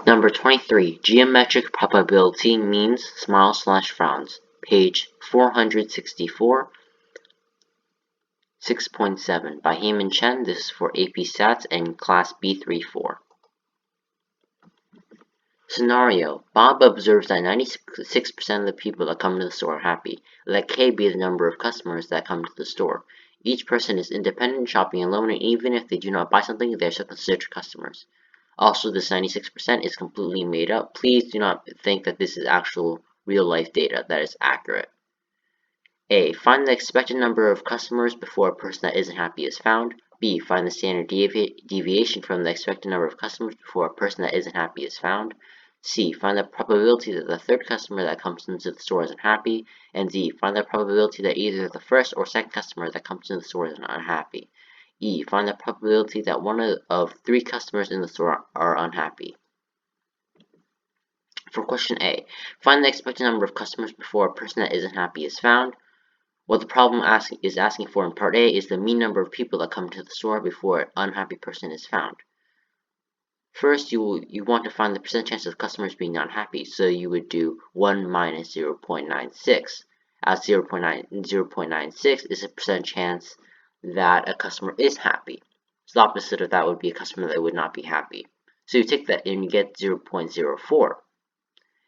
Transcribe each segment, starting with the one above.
Number 23. Geometric probability means smiles/frowns. Page 464, 6.7 by Heyman Chen. This is for AP Stats and Class B34. Scenario. Bob observes that 96% of the people that come to the store are happy. Let K be the number of customers that come to the store. Each person is independent, shopping alone, and even if they do not buy something, they are still considered customers. Also, this 96% is completely made up. Please do not think that this is actual real-life data that is accurate. A. Find the expected number of customers before a person that isn't happy is found. B. Find the standard deviation from the expected number of customers before a person that isn't happy is found. C. Find the probability that the third customer that comes into the store isn't happy. And D. Find the probability that either the first or second customer that comes into the store is unhappy. E. Find the probability that one of three customers in the store are unhappy. For question A, find the expected number of customers before a person that isn't happy is found. What the problem is asking for in part A is the mean number of people that come to the store before an unhappy person is found. First, you want to find the percent chance of customers being unhappy, so you would do 1 minus 0.96, as 0.96 is a percent chance that a customer is happy. So the opposite of that would be a customer that would not be happy. So you take that and you get 0.04.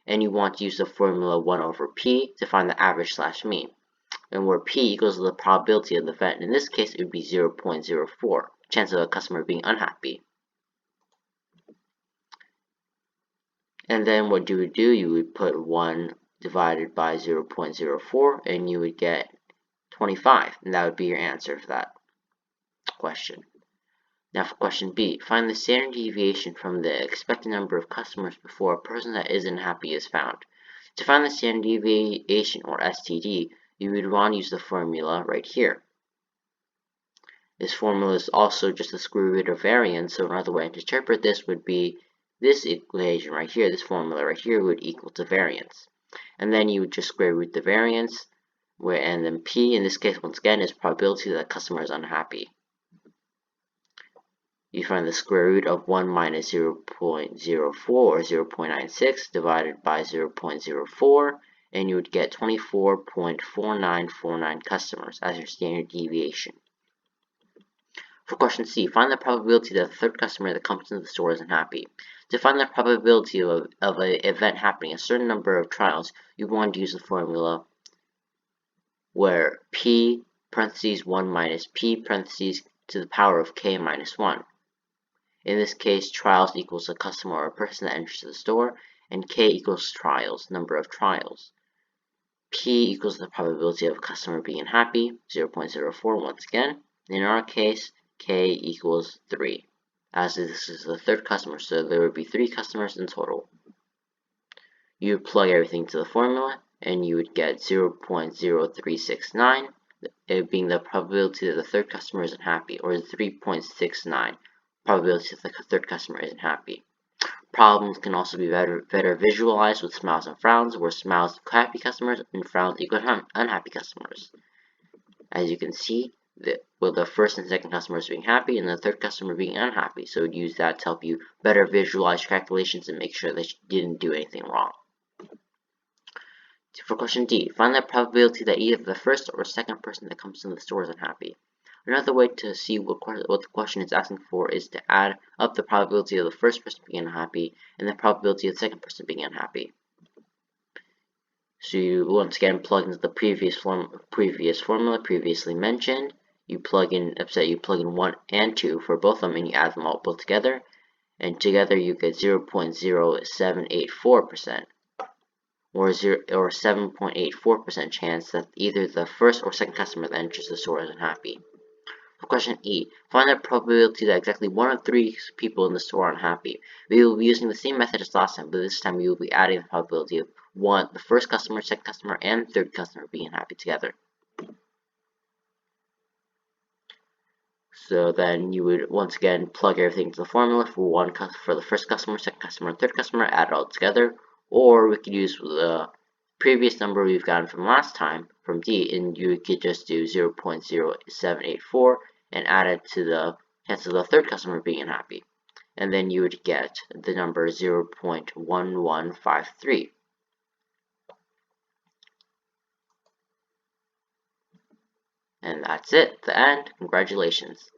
And you want to use the formula 1 over p to find the average/mean. And where p equals the probability of the event, in this case it would be 0.04, chance of a customer being unhappy. And then what you would do, you would put 1 divided by 0.04 and you would get 25, and that would be your answer for that question. Now for question B, find the standard deviation from the expected number of customers before a person that isn't happy is found. To find the standard deviation, or STD, you would want to use the formula right here. This formula is also just the square root of variance, so another way to interpret this would be this equation right here, this formula right here would equal to variance. And then you would just square root the variance, and then P in this case once again is probability that the customer is unhappy. You find the square root of 1 minus 0.04 or 0.96 divided by 0.04, and you would get 24.4949 customers as your standard deviation. For question C, find the probability that the third customer that comes into the store isn't happy. To find the probability of an event happening a certain number of trials, you want to use the formula where P parentheses 1 minus P parentheses to the power of K minus 1. In this case, trials equals a customer or a person that enters the store, and K equals trials, number of trials. P equals the probability of a customer being unhappy, 0.04 once again. In our case, K equals 3, as this is the third customer, so there would be 3 customers in total. You would plug everything to the formula, and you would get 0.0369, it being the probability that the third customer isn't happy, or 3.69. Probability that the third customer isn't happy. Problems can also be better visualized with smiles and frowns, where smiles equal happy customers and frowns equal unhappy customers. As you can see, the first and second customers being happy and the third customer being unhappy. So use that to help you better visualize your calculations and make sure that you didn't do anything wrong. For question D, find the probability that either the first or second person that comes in the store is unhappy. Another way to see what the question is asking for is to add up the probability of the first person being unhappy and the probability of the second person being unhappy. So you once again plug into the previous formula previously mentioned. You plug in 1 and 2 for both of them, and you add them all both together, and together you get 0.0784%, or 7.84% chance that either the first or second customer that enters the store is unhappy. For question E, find the probability that exactly 1 of 3 people in the store are unhappy. We will be using the same method as last time, but this time we will be adding the probability of the first customer, second customer, and third customer being happy together. So then you would once again plug everything into the formula for the first customer, second customer, and third customer, add it all together, or we could use the previous number we've gotten from last time from D, and you could just do 0.0784 and add it to the chance of the third customer being unhappy. and then you would get the number 0.1153. And that's it, the end. Congratulations.